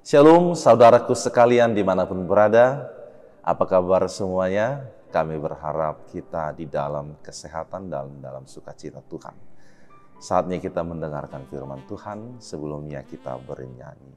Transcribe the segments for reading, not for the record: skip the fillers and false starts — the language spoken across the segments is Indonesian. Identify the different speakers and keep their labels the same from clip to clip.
Speaker 1: Shalom saudaraku sekalian dimanapun berada, apa kabar semuanya? Kami berharap kita di dalam kesehatan dan dalam sukacita Tuhan. Saatnya kita mendengarkan firman Tuhan, sebelumnya kita bernyanyi.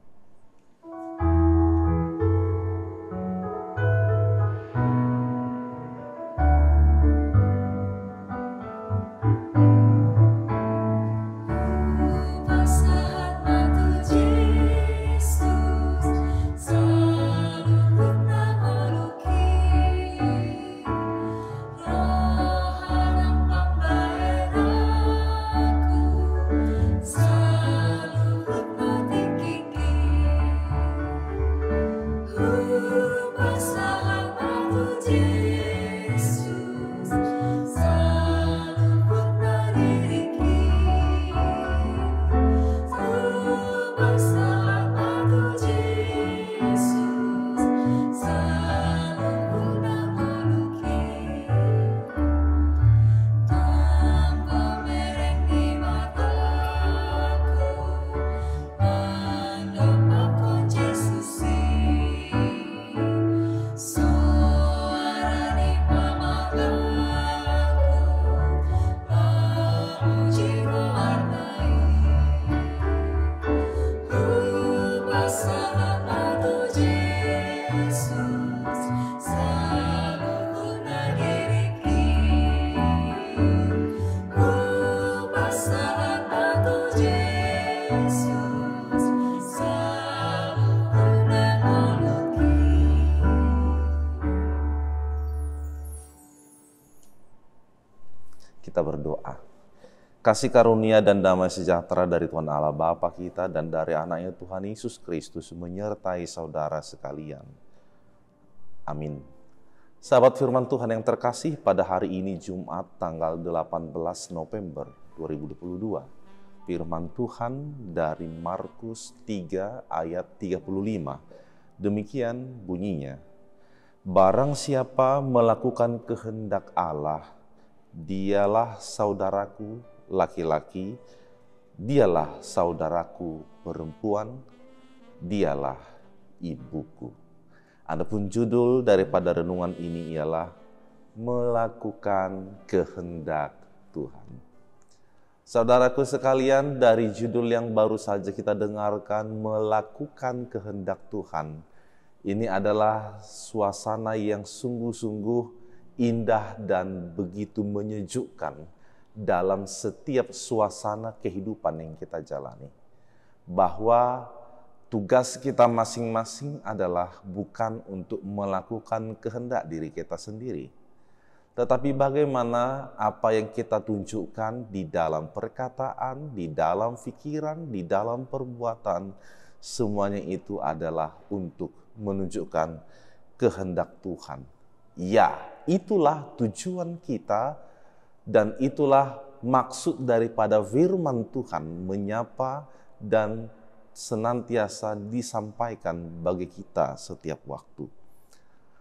Speaker 1: Kita berdoa. Kasih karunia dan damai sejahtera dari Tuhan Allah Bapa kita dan dari anaknya Tuhan Yesus Kristus menyertai saudara sekalian. Amin. Sahabat firman Tuhan yang terkasih, pada hari ini Jumat tanggal 18 November 2022. Firman Tuhan dari Markus 3 ayat 35. Demikian bunyinya. Barang siapa melakukan kehendak Allah, dialah saudaraku laki-laki, dialah saudaraku perempuan, dialah ibuku. Adapun judul daripada renungan ini ialah melakukan kehendak Tuhan. Saudaraku sekalian, dari judul yang baru saja kita dengarkan, melakukan kehendak Tuhan, ini adalah suasana yang sungguh-sungguh indah dan begitu menyejukkan dalam setiap suasana kehidupan yang kita jalani. Bahwa tugas kita masing-masing adalah bukan untuk melakukan kehendak diri kita sendiri, tetapi bagaimana apa yang kita tunjukkan di dalam perkataan, di dalam pikiran, di dalam perbuatan, semuanya itu adalah untuk menunjukkan kehendak Tuhan. Ya, itulah tujuan kita dan itulah maksud daripada firman Tuhan menyapa dan senantiasa disampaikan bagi kita setiap waktu.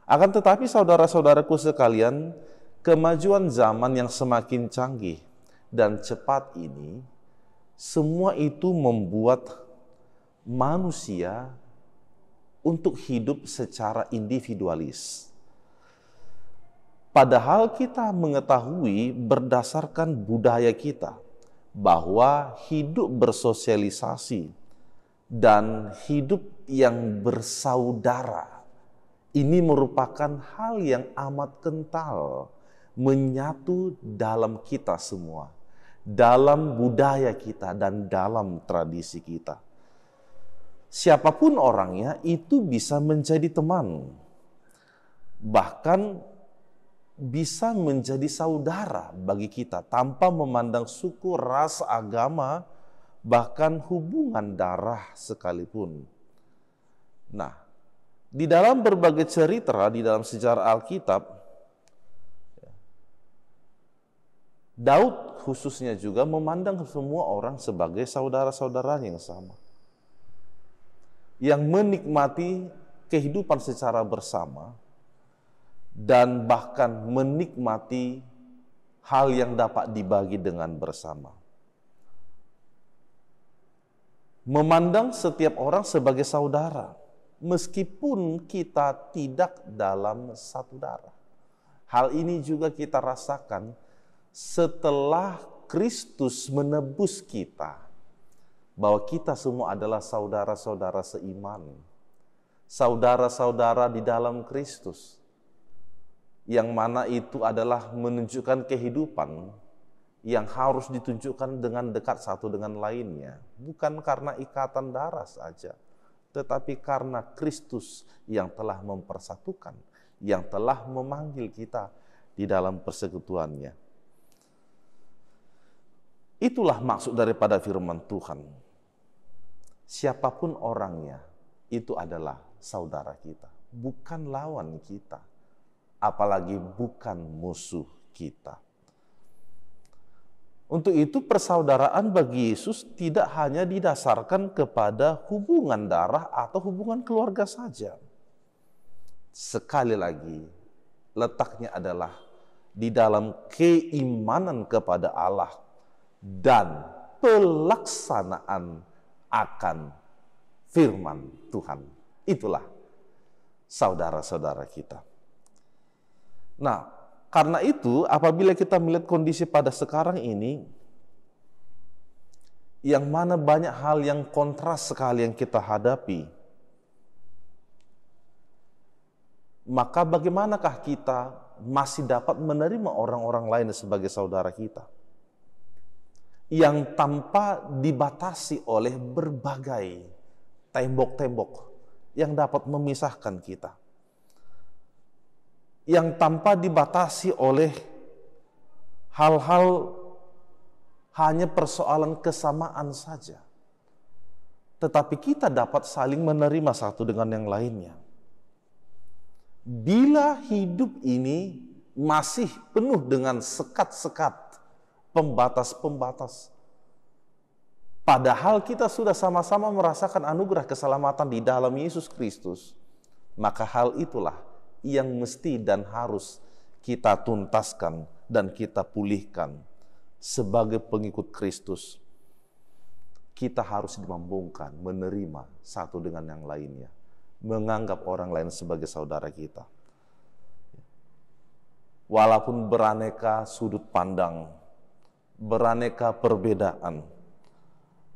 Speaker 1: Akan tetapi saudara-saudaraku sekalian, kemajuan zaman yang semakin canggih dan cepat ini, semua itu membuat manusia untuk hidup secara individualis. Padahal kita mengetahui berdasarkan budaya kita bahwa hidup bersosialisasi dan hidup yang bersaudara ini merupakan hal yang amat kental menyatu dalam kita semua, dalam budaya kita dan dalam tradisi kita. Siapapun orangnya itu bisa menjadi teman, bahkan bisa menjadi saudara bagi kita tanpa memandang suku, ras, agama, bahkan hubungan darah sekalipun. Nah, di dalam berbagai cerita di dalam sejarah Alkitab, Daud khususnya juga memandang semua orang sebagai saudara-saudaranya yang sama, yang menikmati kehidupan secara bersama dan bahkan menikmati hal yang dapat dibagi dengan bersama. Memandang setiap orang sebagai saudara. meskipun kita tidak dalam satu darah. Hal ini juga kita rasakan setelah Kristus menebus kita, bahwa kita semua adalah saudara-saudara seiman, saudara-saudara di dalam Kristus, yang mana itu adalah menunjukkan kehidupan yang harus ditunjukkan dengan dekat satu dengan lainnya, bukan karena ikatan darah saja, tetapi karena Kristus yang telah mempersatukan, yang telah memanggil kita di dalam persekutuannya. Itulah maksud daripada firman Tuhan. Siapapun orangnya, itu adalah saudara kita, bukan lawan kita, apalagi bukan musuh kita. Untuk itu persaudaraan bagi Yesus tidak hanya didasarkan kepada hubungan darah atau hubungan keluarga saja. Sekali lagi, letaknya adalah di dalam keimanan kepada Allah dan pelaksanaan akan firman Tuhan. Itulah saudara-saudara kita. Nah, karena itu apabila kita melihat kondisi pada sekarang ini, yang mana banyak hal yang kontras sekali yang kita hadapi, maka bagaimanakah kita masih dapat menerima orang-orang lain sebagai saudara kita yang tanpa dibatasi oleh berbagai tembok-tembok yang dapat memisahkan kita, yang tanpa dibatasi oleh hal-hal hanya persoalan kesamaan saja, tetapi kita dapat saling menerima satu dengan yang lainnya. Bila hidup ini masih penuh dengan sekat-sekat, pembatas-pembatas, padahal kita sudah sama-sama merasakan anugerah keselamatan di dalam Yesus Kristus, maka hal itulah yang mesti dan harus kita tuntaskan dan kita pulihkan. Sebagai pengikut Kristus, kita harus dimampukan menerima satu dengan yang lainnya, menganggap orang lain sebagai saudara kita. Walaupun beraneka sudut pandang, beraneka perbedaan,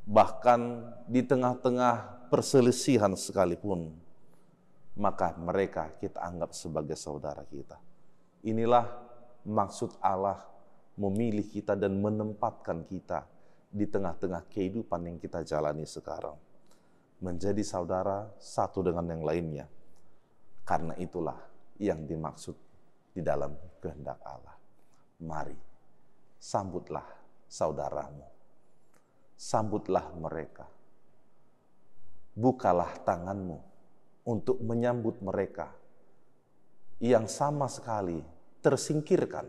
Speaker 1: bahkan di tengah-tengah perselisihan sekalipun, maka mereka kita anggap sebagai saudara kita. Inilah maksud Allah memilih kita dan menempatkan kita di tengah-tengah kehidupan yang kita jalani sekarang. Menjadi saudara satu dengan yang lainnya. Karena itulah yang dimaksud di dalam kehendak Allah. Mari, sambutlah saudaramu. Sambutlah mereka. Bukalah tanganmu untuk menyambut mereka yang sama sekali tersingkirkan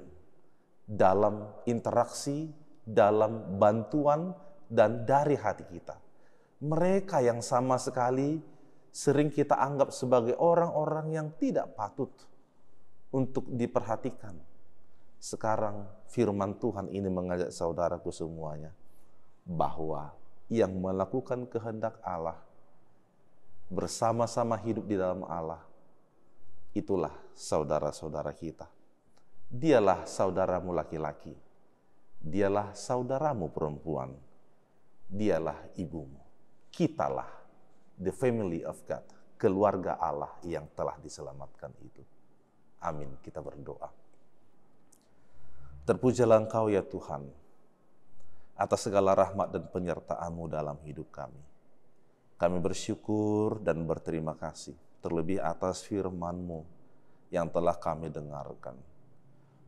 Speaker 1: dalam interaksi, dalam bantuan, dan dari hati kita. Mereka yang sama sekali sering kita anggap sebagai orang-orang yang tidak patut untuk diperhatikan. Sekarang firman Tuhan ini mengajak saudaraku semuanya, bahwa yang melakukan kehendak Allah, bersama-sama hidup di dalam Allah, itulah saudara-saudara kita. Dialah saudaramu laki-laki, dialah saudaramu perempuan, dialah ibumu. Kitalah the family of God, keluarga Allah yang telah diselamatkan itu. Amin, kita berdoa. Terpujilah Engkau ya Tuhan, atas segala rahmat dan penyertaan-Mu dalam hidup kami. Kami bersyukur dan berterima kasih, terlebih atas firman-Mu yang telah kami dengarkan,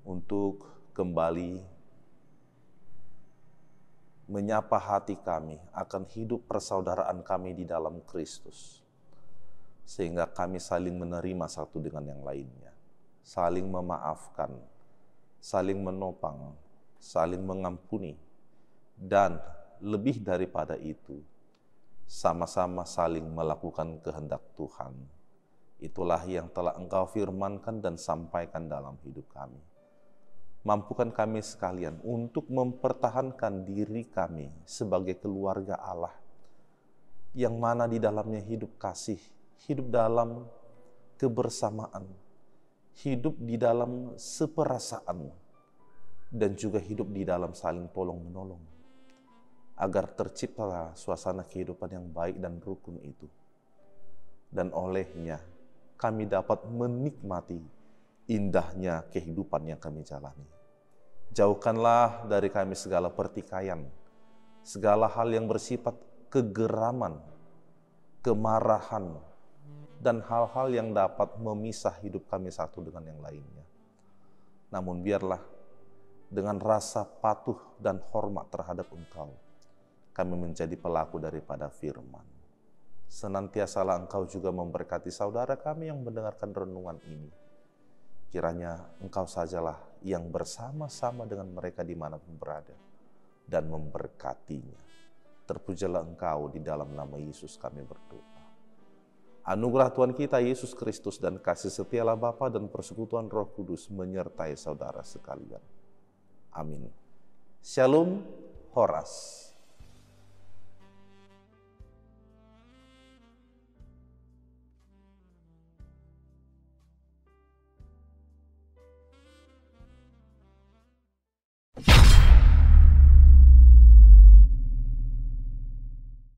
Speaker 1: untuk kembali menyapa hati kami akan hidup persaudaraan kami di dalam Kristus, sehingga kami saling menerima satu dengan yang lainnya, saling memaafkan, saling menopang, saling mengampuni, dan lebih daripada itu, sama-sama saling melakukan kehendak Tuhan. Itulah yang telah Engkau firmankan dan sampaikan dalam hidup kami. Mampukan kami sekalian untuk mempertahankan diri kami sebagai keluarga Allah, yang mana di dalamnya hidup kasih, hidup dalam kebersamaan, hidup di dalam seperasaan, dan juga hidup di dalam saling tolong-menolong, agar terciptalah suasana kehidupan yang baik dan rukun itu. Dan olehnya kami dapat menikmati indahnya kehidupan yang kami jalani. Jauhkanlah dari kami segala pertikaian, segala hal yang bersifat kegeraman, kemarahan, dan hal-hal yang dapat memisah hidup kami satu dengan yang lainnya. Namun biarlah dengan rasa patuh dan hormat terhadap Engkau, kami menjadi pelaku daripada firman. Senantiasalah Engkau juga memberkati saudara kami yang mendengarkan renungan ini. Kiranya Engkau sajalah yang bersama-sama dengan mereka dimanapun berada dan memberkatinya. Terpujilah Engkau, di dalam nama Yesus kami berdoa. Anugerah Tuhan kita Yesus Kristus dan kasih setialah Bapa dan persekutuan Roh Kudus menyertai saudara sekalian. Amin. Shalom, Horas.